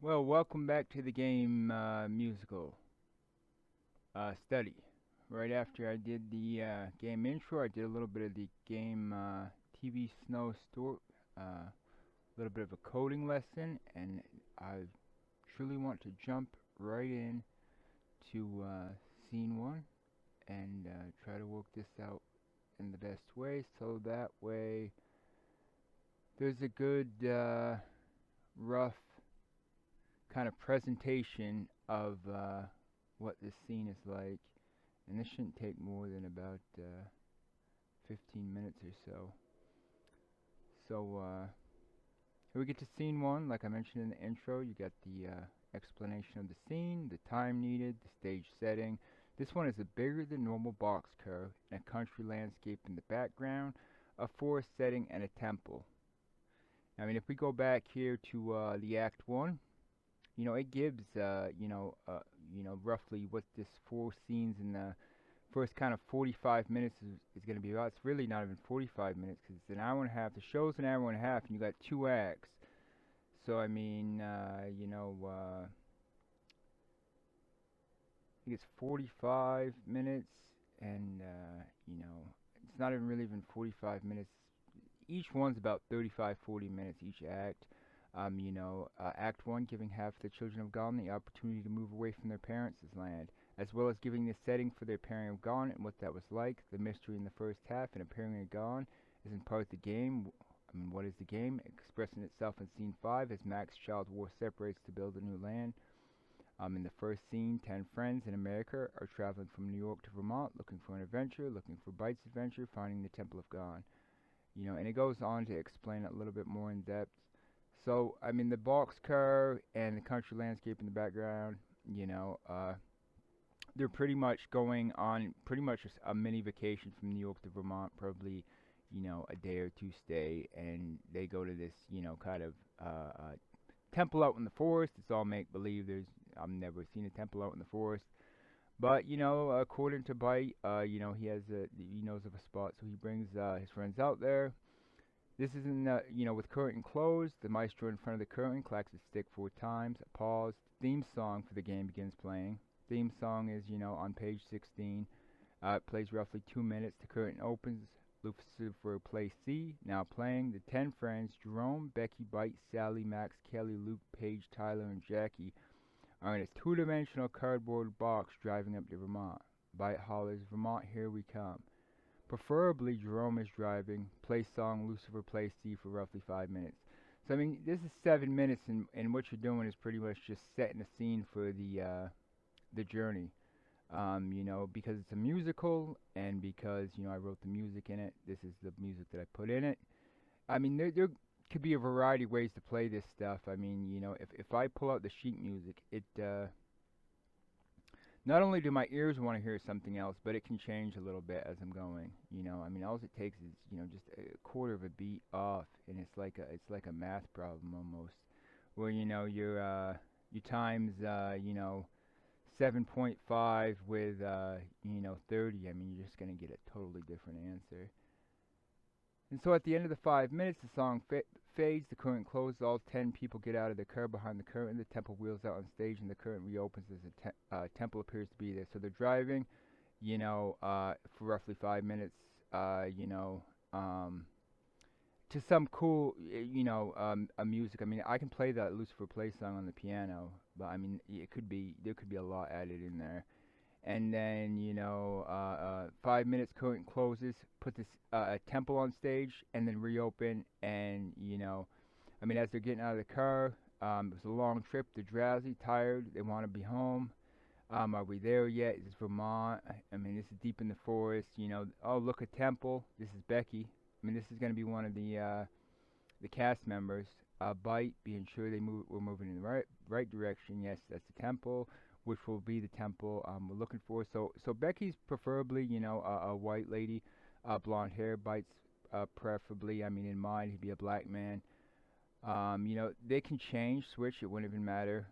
Well, welcome back to the game musical study. Right after I did the game intro, I did a little bit of the game TV Snow Store, a little bit of a coding lesson, and I truly want to jump right in to scene one and try to work this out in the best way, so that way there's a good rough kind of presentation of what this scene is like, and this shouldn't take more than about 15 minutes or so. So here we get to scene one. Like I mentioned in the intro, you got the explanation of the scene, the time needed, the stage setting. This one is a bigger than normal box curve and a country landscape in the background, a forest setting, and a temple. I mean, if we go back here to the Act 1, it gives roughly what this four scenes in the first kind of 45 minutes is going to be about. It's really not even 45 minutes because it's an hour and a half. The show's an hour and a half, and you got two acts. So I mean, I think it's 45 minutes, and it's not even really even 45 minutes. Each one's about 35, 40 minutes each act. Act 1, giving half the children of Gon the opportunity to move away from their parents' land, as well as giving the setting for the appearing of Gon and what that was like. The mystery in the first half and appearing of Gon is in part the game. I mean, what is the game? Expressing itself in Scene 5 as Mac's Child War separates to build a new land. In the first scene, 10 friends in America are traveling from New York to Vermont, looking for an adventure, looking for Bite's adventure, finding the Temple of Gon. And it goes on to explain it a little bit more in depth. So, I mean, the boxcar and the country landscape in the background, they're pretty much going on pretty much a mini vacation from New York to Vermont, probably, a day or two stay, and they go to this, kind of temple out in the forest. It's all make believe. I've never seen a temple out in the forest, but according to Bite, he knows of a spot, so he brings his friends out there. This is in the, with curtain closed, the maestro in front of the curtain clacks his stick 4 times, a pause, theme song for the game begins playing. Theme song is, on page 16. It plays roughly 2 minutes. The curtain opens. Lucifer plays C, now playing. The 10 friends, Jerome, Becky, Bite, Sally, Max, Kelly, Luke, Paige, Tyler, and Jackie, are in a two-dimensional cardboard box driving up to Vermont. Bite hollers, Vermont, here we come. Preferably, Jerome is driving. Play song, Lucifer plays C for roughly 5 minutes. So, I mean, this is 7 minutes, and what you're doing is pretty much just setting the scene for the journey. Because it's a musical, and because, I wrote the music in it, this is the music that I put in it. I mean, there could be a variety of ways to play this stuff. I mean, if I pull out the sheet music, it not only do my ears want to hear something else, but it can change a little bit as I'm going. I mean, all it takes is just a quarter of a beat off, and it's like a math problem almost, where your times 7.5 with 30. I mean, you're just gonna get a totally different answer. And so at the end of the 5 minutes, the song fades, the curtain closes, all 10 people get out of the car behind the curtain, the temple wheels out on stage, and the curtain reopens as the temple appears to be there. So they're driving, for roughly 5 minutes, to some cool, a music. I mean, I can play that Lucifer Play song on the piano, but I mean, there could be a lot added in there. And then 5 minutes, curtain closes, put this a temple on stage, and then reopen. And I mean, as they're getting out of the car, it was a long trip. They're drowsy, tired. They want to be home. Are we there yet? Is this Vermont? I mean, this is deep in the forest. Oh, look, a temple. This is Becky. I mean, this is going to be one of the cast members. Bite, being sure we're moving in the right direction. Yes, that's the temple, which will be the temple we're looking for. So Becky's preferably, a white lady, blonde hair. Bite's preferably, I mean, in mine, he'd be a black man. They can switch, it wouldn't even matter.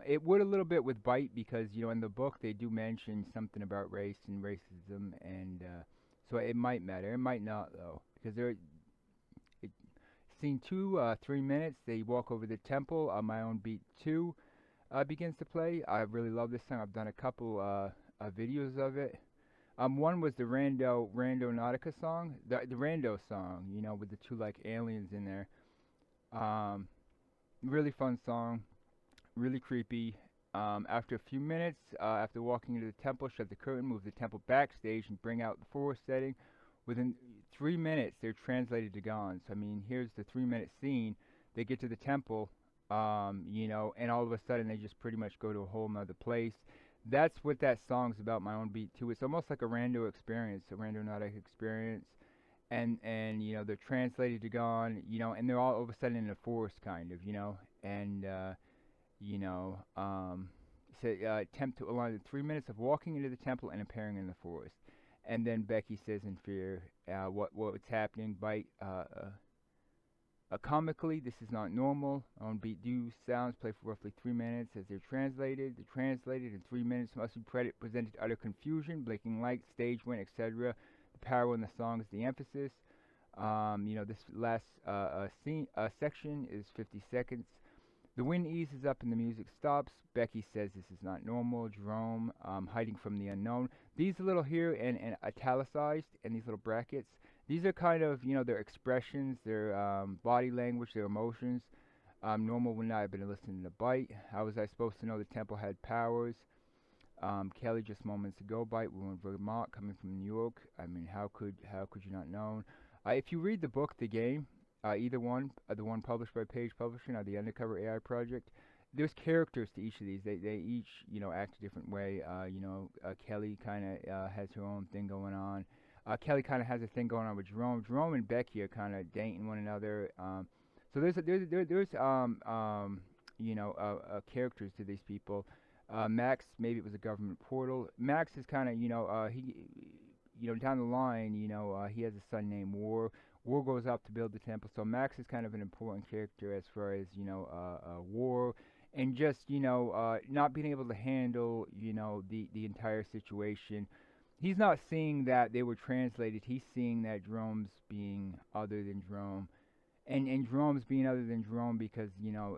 It would a little bit with Bite because, in the book they do mention something about race and racism, and so it might matter. It might not, though, because scene 2, 3 minutes. They walk over the temple. My own beat 2 begins to play. I really love this song. I've done a couple videos of it. One was the Rando Nautica song, the Rando song, with the two like aliens in there. Um, Really fun song, really creepy. After a few minutes, after walking into the temple, shut the curtain, move the temple backstage, and bring out the forest setting. Within 3 minutes, they're translated to Gone. So I mean, here's the 3 minute scene. They get to the temple, and all of a sudden they just pretty much go to a whole nother place. That's what that song's about. My own beat too. It's almost like a rando experience, a randonautic experience, and they're translated to Gone, and they're all of a sudden in the forest, kind of, and you know, attempt to align the 3 minutes of walking into the temple and appearing in the forest. And then Becky says in fear, what's happening? Comically, this is not normal. On beat do sounds play for roughly 3 minutes as they're translated. The translated in 3 minutes must be presented to utter confusion, blinking lights, stage wind, etc. The power in the song is the emphasis. This last section is 50 seconds. The wind eases up and the music stops. Becky says this is not normal. Jerome, hiding from the unknown. These little here and italicized and these little brackets, these are kind of, their expressions, their body language, their emotions. Normal would not have been listening to Bite. How was I supposed to know the temple had powers? Kelly just moments ago, Bite, we were in Vermont, coming from New York. I mean, how could you not know? If you read the book, The Game, either one, the one published by Page Publishing or the Undercover AI Project, there's characters to each of these. They each, act a different way. Kelly kind of has her own thing going on. Kelly kind of has a thing going on with Jerome. Jerome and Becky are kind of dating one another. So there's characters to these people. Max, maybe it was a government portal. Max is kind of, down the line, he has a son named War. War goes up to build the temple, so Max is kind of an important character as far as, War, and just, not being able to handle, the entire situation. He's not seeing that they were translated. He's seeing that Jerome's being other than Jerome. And Jerome's being other than Jerome because,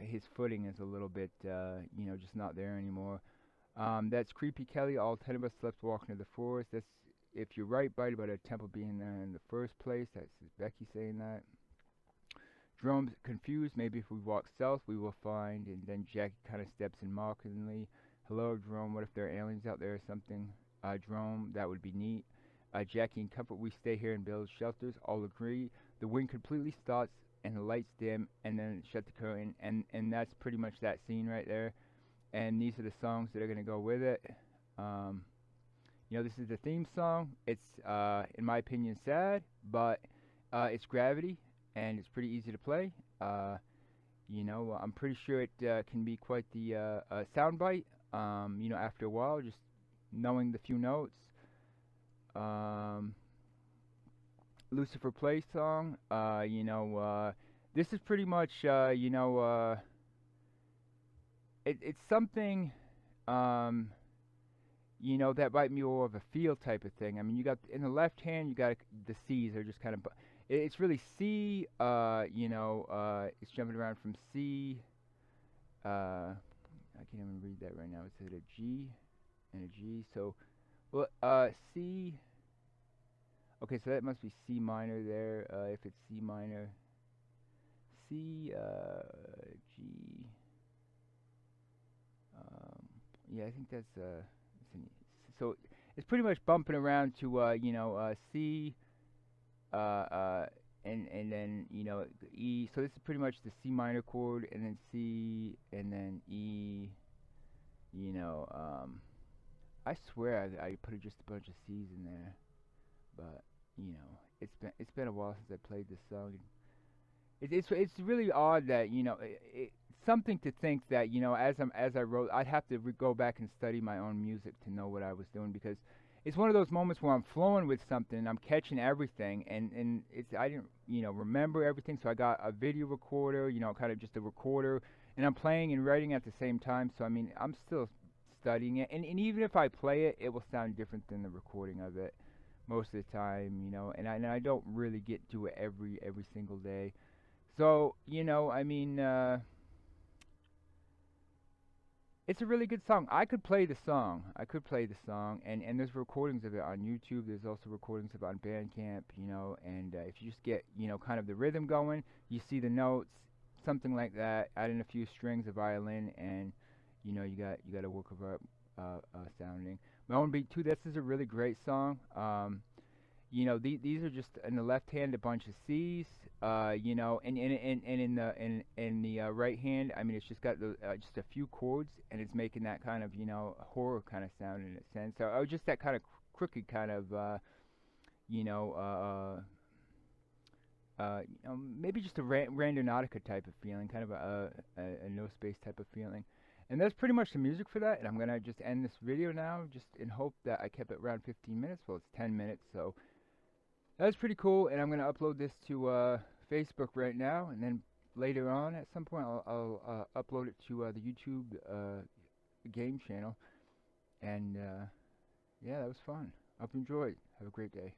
his footing is a little bit, just not there anymore. That's creepy, Kelly. All 10 of us slept walking to the forest. That's, if you're right, Bite, about a temple being there in the first place. That's Becky saying that. Jerome's confused. Maybe if we walk south, we will find. And then Jackie kind of steps in mockingly. Hello, Jerome. What if there are aliens out there or something? Jerome, that would be neat. Jackie and Comfort, we stay here and build shelters. All agree. The wind completely stops and the lights dim, and then shut the curtain. And that's pretty much that scene right there. And these are the songs that are going to go with it. This is the theme song. It's, in my opinion, sad, but it's Gravity, and it's pretty easy to play. I'm pretty sure it can be quite the soundbite, after a while, just knowing the few notes. Lucifer Play song, this is pretty much, it's something, that might be more of a feel type of thing. I mean, you got in the left hand, you got the C's are just kind of, it's really C. It's jumping around from C. I can't even read that right now. It's at a G and a G. So, C. Okay, so that must be C minor there. If it's C minor, C, G. Yeah, I think that's so it's pretty much bumping around to C, and then E. So this is pretty much the C minor chord, and then C, and then E. I swear I put just a bunch of C's in there, but it's been a while since I played this song. It's really odd that it's something to think that as I wrote, I'd have to go back and study my own music to know what I was doing, because it's one of those moments where I'm flowing with something, I'm catching everything, and I didn't remember everything, so I got a video recorder, kind of just a recorder, and I'm playing and writing at the same time. So I mean, I'm still studying it, and even if I play it, it will sound different than the recording of it most of the time, and I don't really get to it every single day. So, I mean, it's a really good song. I could play the song. I could play the song, and there's recordings of it on YouTube. There's also recordings of it on Bandcamp, and if you just get, kind of the rhythm going, you see the notes, something like that, add in a few strings of violin, and you got a work of art sounding. Melon Beat 2, this is a really great song. These are just in the left hand a bunch of C's, and in the right hand, I mean, it's just got just a few chords, and it's making that kind of horror kind of sound in a sense. So just that kind of crooked kind of you know maybe just a randonautica type of feeling, kind of a no space type of feeling. And that's pretty much the music for that. And I'm gonna just end this video now, just in hope that I kept it around 15 minutes. Well, it's 10 minutes, so that's pretty cool, and I'm gonna upload this to Facebook right now, and then later on at some point I'll upload it to the YouTube game channel. And yeah, that was fun. Hope you enjoyed. Have a great day.